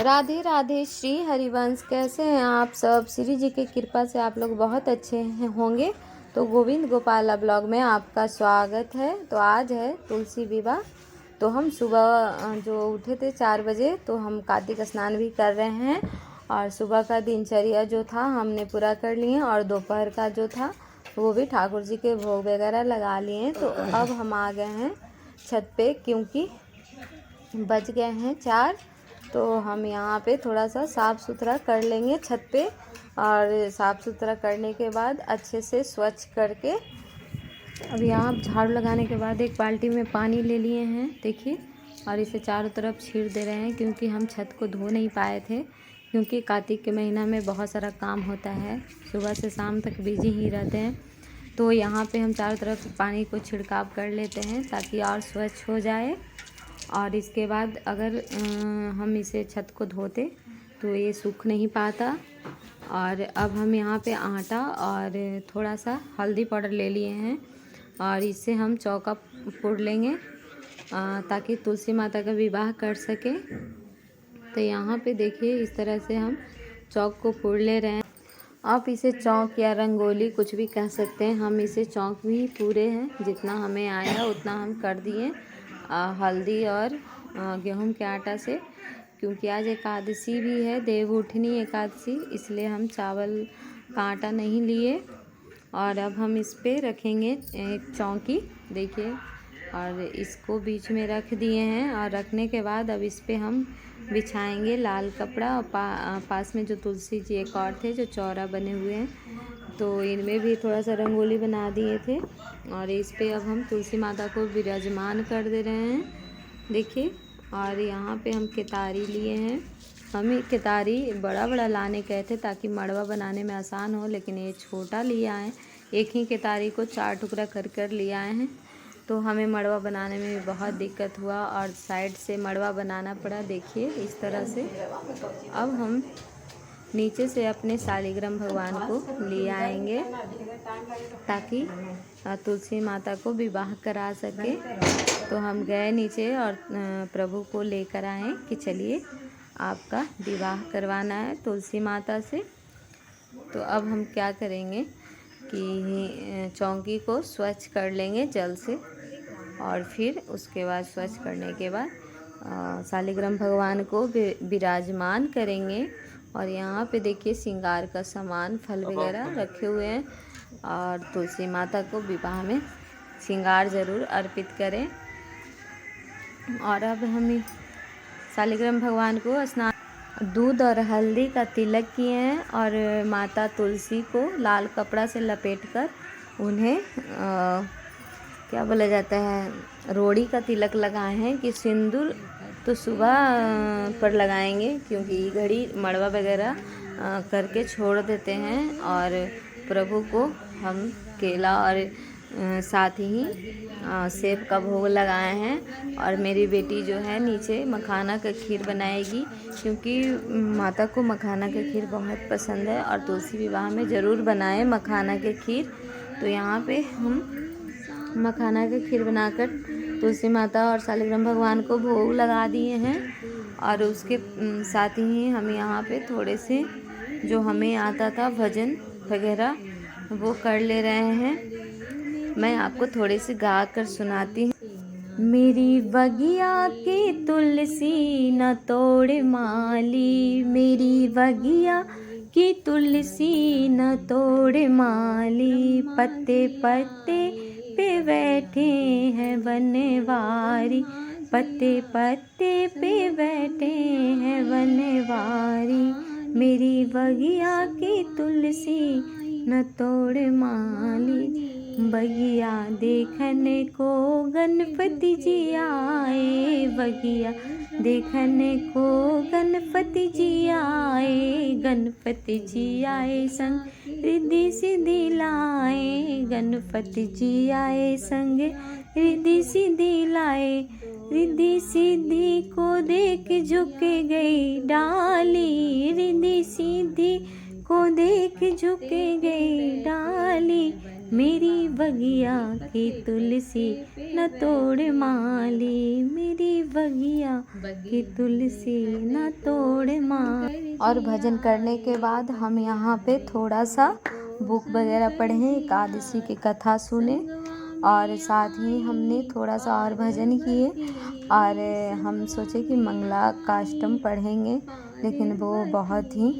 राधे राधे। श्री हरिवंश, कैसे हैं आप सब? श्री जी की कृपा से आप लोग बहुत अच्छे होंगे। तो गोविंद गोपाला ब्लॉग में आपका स्वागत है। तो आज है तुलसी विवाह। तो हम सुबह जो उठे थे 4 बजे, तो हम कार्तिक स्नान भी कर रहे हैं और सुबह का दिनचर्या जो था हमने पूरा कर लिए और दोपहर का जो था वो भी ठाकुर जी के भोग वगैरह लगा लिए। तो अब हम आ गए हैं छत पे, क्योंकि बज गए हैं 4। तो हम यहाँ पे थोड़ा सा साफ़ सुथरा कर लेंगे छत पे, और साफ़ सुथरा करने के बाद अच्छे से स्वच्छ करके अब यहाँ झाड़ू लगाने के बाद एक बाल्टी में पानी ले लिए हैं, देखिए, और इसे चारों तरफ छीड़ दे रहे हैं, क्योंकि हम छत को धो नहीं पाए थे, क्योंकि कार्तिक के महीना में बहुत सारा काम होता है, सुबह से शाम तक बिजी ही रहते हैं। तो यहाँ पे हम चारों तरफ पानी को छिड़काव कर लेते हैं ताकि और स्वच्छ हो जाए। और इसके बाद अगर हम इसे छत को धोते तो ये सूख नहीं पाता। और अब हम यहाँ पे आटा और थोड़ा सा हल्दी पाउडर ले लिए हैं और इससे हम चौका फोड़ लेंगे ताकि तुलसी माता का विवाह कर सके। तो यहाँ पे देखिए इस तरह से हम चौक को फोड़ ले रहे हैं। आप इसे चौक या रंगोली कुछ भी कह सकते हैं। हम इसे चौक भी पूरे हैं, जितना हमें आया उतना हम कर दिए हल्दी और गेहूं के आटा से, क्योंकि आज एकादशी भी है, देवउठनी एकादशी, इसलिए हम चावल का आटा नहीं लिए। और अब हम इस पे रखेंगे एक चौकी, देखिए, और इसको बीच में रख दिए हैं। और रखने के बाद अब इस पे हम बिछाएंगे लाल कपड़ा, और पास में जो तुलसी जी एक और थे जो चौरा बने हुए हैं, तो इनमें भी थोड़ा सा रंगोली बना दिए थे। और इस पे अब हम तुलसी माता को विराजमान कर दे रहे हैं, देखिए। और यहाँ पे हम केतारी लिए हैं। हम ये केतारी बड़ा बड़ा लाने गए थे ताकि मड़वा बनाने में आसान हो, लेकिन ये छोटा लिए आए। एक ही केतारी को 4 टुकड़ा कर कर लिए आए हैं, तो हमें मड़वा बनाने में भी बहुत दिक्कत हुआ और साइड से मड़वा बनाना पड़ा, देखिए इस तरह से। अब हम नीचे से अपने शालिग्राम भगवान को ले आएंगे ताकि तुलसी माता को विवाह करा सके। तो हम गए नीचे और प्रभु को लेकर आए कि चलिए आपका विवाह करवाना है तुलसी माता से। तो अब हम क्या करेंगे कि चौकी को स्वच्छ कर लेंगे जल से, और फिर उसके बाद स्वच्छ करने के बाद शालिग्राम भगवान को विराजमान करेंगे। और यहाँ पे देखिए श्रृंगार का सामान, फल वगैरह रखे हुए हैं, और तुलसी माता को विवाह में श्रृंगार ज़रूर अर्पित करें। और अब हम शालिग्राम भगवान को स्नान, दूध और हल्दी का तिलक किए हैं, और माता तुलसी को लाल कपड़ा से लपेटकर उन्हें क्या बोला जाता है, रोड़ी का तिलक लगाए हैं। कि सिंदूर तो सुबह पर लगाएंगे, क्योंकि घड़ी मड़वा वगैरह करके छोड़ देते हैं। और प्रभु को हम केला और साथ ही सेब का भोग लगाए हैं। और मेरी बेटी जो है नीचे मखाना का खीर बनाएगी, क्योंकि माता को मखाना का खीर बहुत पसंद है, और तुलसी विवाह में ज़रूर बनाएं मखाना के खीर। तो यहाँ पे हम मखाना का खीर बनाकर तुलसी माता और शालिग्राम भगवान को भोग लगा दिए हैं। और उसके साथ ही हम यहाँ पे थोड़े से जो हमें आता था भजन वगैरह वो कर ले रहे हैं। मैं आपको थोड़े से गा कर सुनाती हूँ। मेरी बगिया की तुलसी न तोड़ माली, मेरी बगिया की तुलसी न तोड़ माली, पत्ते पत्ते पे बैठे हैं बनवारी, पत्ते पत्ते पे बैठे हैं बनवारी, मेरी बगिया की तुलसी न तोड़ माली। बगिया देखने को गणपति जी आए, बगिया देखने को गणपति जी आए, गणपति जी आए संग रिद्धि सिद्धि लाए, गणपति जी आए संग रिद्धि सिद्धि लाए, रिद्धि सिद्धि को देख झुक गई डाली, रिद्धि सिद्धि को देख झुक गई डाली, मेरी बगिया की तुलसी न तोड़ माली, मेरी बगिया की तुलसी न तोड़ माली। और भजन करने के बाद हम यहाँ पे थोड़ा सा बुक वगैरह पढ़ें, एकादशी की कथा सुने और साथ ही हमने थोड़ा सा और भजन किए और हम सोचे कि मंगला काष्टम पढ़ेंगे, लेकिन वो बहुत ही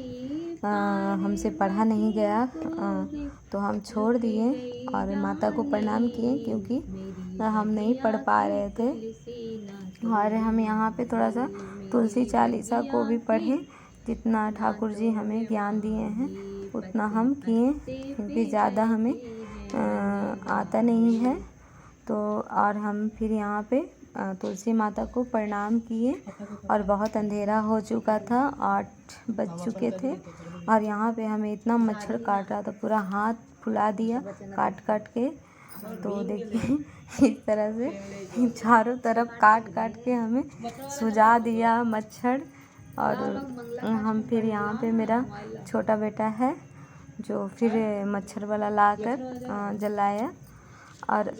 हमसे पढ़ा नहीं गया, तो हम छोड़ दिए और माता को प्रणाम किए क्योंकि हम नहीं पढ़ पा रहे थे। और हम यहाँ पे थोड़ा सा तुलसी चालीसा को भी पढ़े, जितना ठाकुर जी हमें ज्ञान दिए हैं उतना हम किए, क्योंकि ज़्यादा हमें आता नहीं है। तो और हम फिर यहाँ पे तुलसी माता को प्रणाम किए और बहुत अंधेरा हो चुका था, 8 बज चुके थे और यहाँ पे हमें इतना मच्छर काट रहा था, पूरा हाथ फुला दिया काट काट के। तो देखिए इस तरह से चारों तरफ काट काट के हमें सुझा दिया मच्छर। और हम फिर यहाँ पे मेरा छोटा बेटा है जो फिर मच्छर वाला लाकर जलाया। और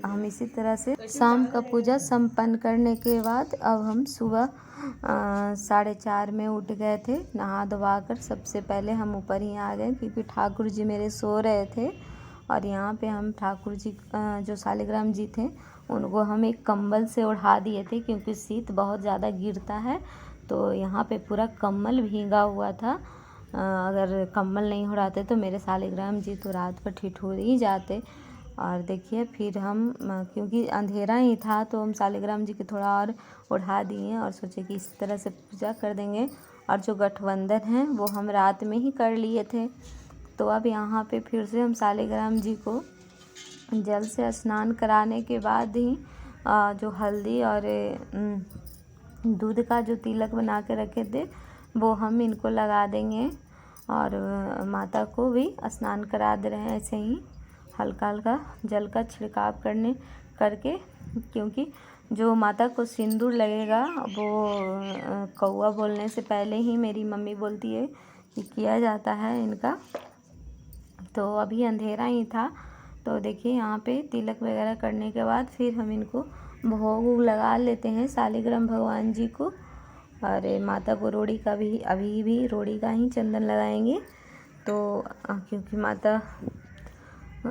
हम इसी तरह से शाम का पूजा संपन्न करने के बाद अब हम सुबह 4:30 में उठ गए थे, नहा धोवा कर। सबसे पहले हम ऊपर ही आ गए क्योंकि ठाकुर जी मेरे सो रहे थे और यहाँ पे हम ठाकुर जी जो शालिग्राम जी थे उनको हम एक कंबल से ओढ़ा दिए थे, क्योंकि शीत बहुत ज़्यादा गिरता है तो यहाँ पे पूरा कंबल भीगा हुआ था। अगर कंबल नहीं उड़ाते तो मेरे शालिग्राम जी तो रात भर ठिठुर ही जाते। और देखिए फिर हम क्योंकि अंधेरा ही था तो हम शालिग्राम जी के थोड़ा और उड़ा दिए और सोचे कि इस तरह से पूजा कर देंगे। और जो गठबंधन है वो हम रात में ही कर लिए थे। तो अब यहाँ पे फिर से हम शालिग्राम जी को जल से स्नान कराने के बाद ही जो हल्दी और दूध का जो तिलक बना के रखे थे वो हम इनको लगा देंगे। और माता को भी स्नान करा दे रहे हैं ऐसे ही हल्का हल्का जल का छिड़काव करके, क्योंकि जो माता को सिंदूर लगेगा वो कौआ बोलने से पहले ही मेरी मम्मी बोलती है कि किया जाता है इनका। तो अभी अंधेरा ही था तो देखिए यहाँ पे तिलक वगैरह करने के बाद फिर हम इनको भोग लगा लेते हैं शालिग्राम भगवान जी को। और माता को रोड़ी का भी अभी भी रोड़ी का ही चंदन लगाएंगे, तो क्योंकि माता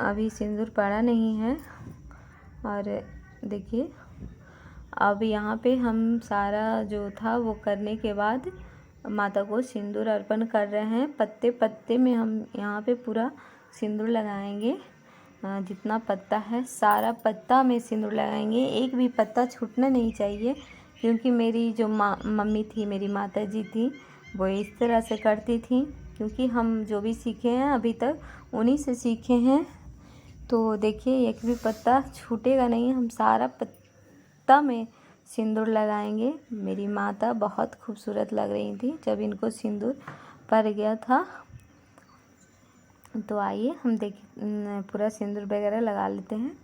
अभी सिंदूर पड़ा नहीं है। और देखिए अब यहाँ पे हम सारा जो था वो करने के बाद माता को सिंदूर अर्पण कर रहे हैं। पत्ते पत्ते में हम यहाँ पे पूरा सिंदूर लगाएंगे, जितना पत्ता है सारा पत्ता में सिंदूर लगाएंगे, एक भी पत्ता छूटना नहीं चाहिए। क्योंकि मेरी जो मम्मी थी, मेरी माता जी थी, वो इस तरह से करती थी, क्योंकि हम जो भी सीखे हैं अभी तक उन्हीं से सीखे हैं। तो देखिए एक भी पत्ता छूटेगा नहीं, हम सारा पत्ता में सिंदूर लगाएंगे। मेरी माता बहुत खूबसूरत लग रही थी जब इनको सिंदूर पड़ गया था। तो आइए हम पूरा सिंदूर वगैरह लगा लेते हैं।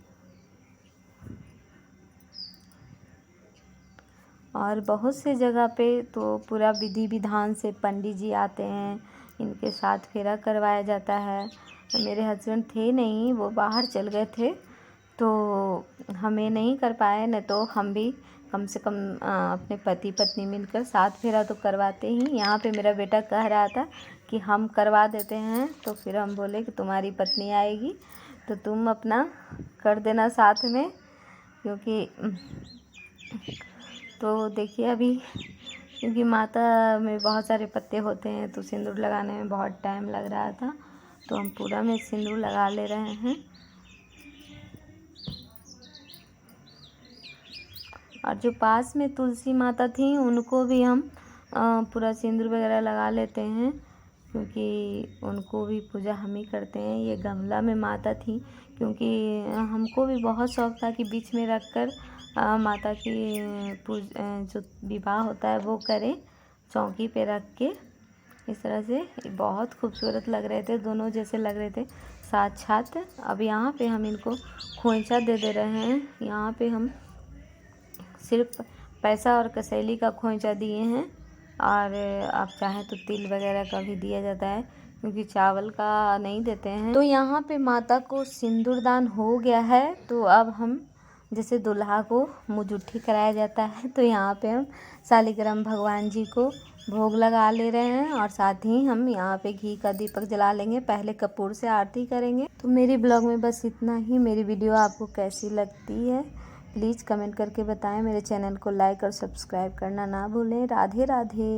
और बहुत से जगह पे तो पूरा विधि विधान से पंडित जी आते हैं, इनके साथ फेरा करवाया जाता है। मेरे हस्बैंड थे नहीं, वो बाहर चल गए थे, तो हमें नहीं कर पाए, न तो हम भी कम से कम अपने पति पत्नी मिलकर साथ फेरा तो करवाते ही। यहाँ पे मेरा बेटा कह रहा था कि हम करवा देते हैं, तो फिर हम बोले कि तुम्हारी पत्नी आएगी तो तुम अपना कर देना साथ में, क्योंकि तो देखिए अभी क्योंकि माता में बहुत सारे पत्ते होते हैं तो सिंदूर लगाने में बहुत टाइम लग रहा था, तो हम पूरा में सिंदूर लगा ले रहे हैं। और जो पास में तुलसी माता थी उनको भी हम पूरा सिंदूर वगैरह लगा लेते हैं, क्योंकि उनको भी पूजा हम ही करते हैं। ये गमला में माता थी, क्योंकि हमको भी बहुत शौक़ था कि बीच में रख कर माता की जो विवाह होता है वो करें, चौकी पे रख के। इस तरह से बहुत खूबसूरत लग रहे थे, दोनों जैसे लग रहे थे साक्षात। अब यहाँ पे हम इनको खोइंचा दे रहे हैं। यहाँ पे हम सिर्फ पैसा और कसैली का खोइंचा दिए हैं, और आप चाहें तो तिल वगैरह का भी दिया जाता है, क्योंकि चावल का नहीं देते हैं। तो यहाँ पे माता को सिंदूर दान हो गया है। तो अब हम जैसे दूल्हा को मुँह कराया जाता है, तो यहाँ पे हम शालिग्राम भगवान जी को भोग लगा ले रहे हैं और साथ ही हम यहाँ पे घी का दीपक जला लेंगे। पहले कपूर से आरती करेंगे। तो मेरी ब्लॉग में बस इतना ही। मेरी वीडियो आपको कैसी लगती है प्लीज़ कमेंट करके बताएं। मेरे चैनल को लाइक और सब्सक्राइब करना ना भूलें। राधे राधे।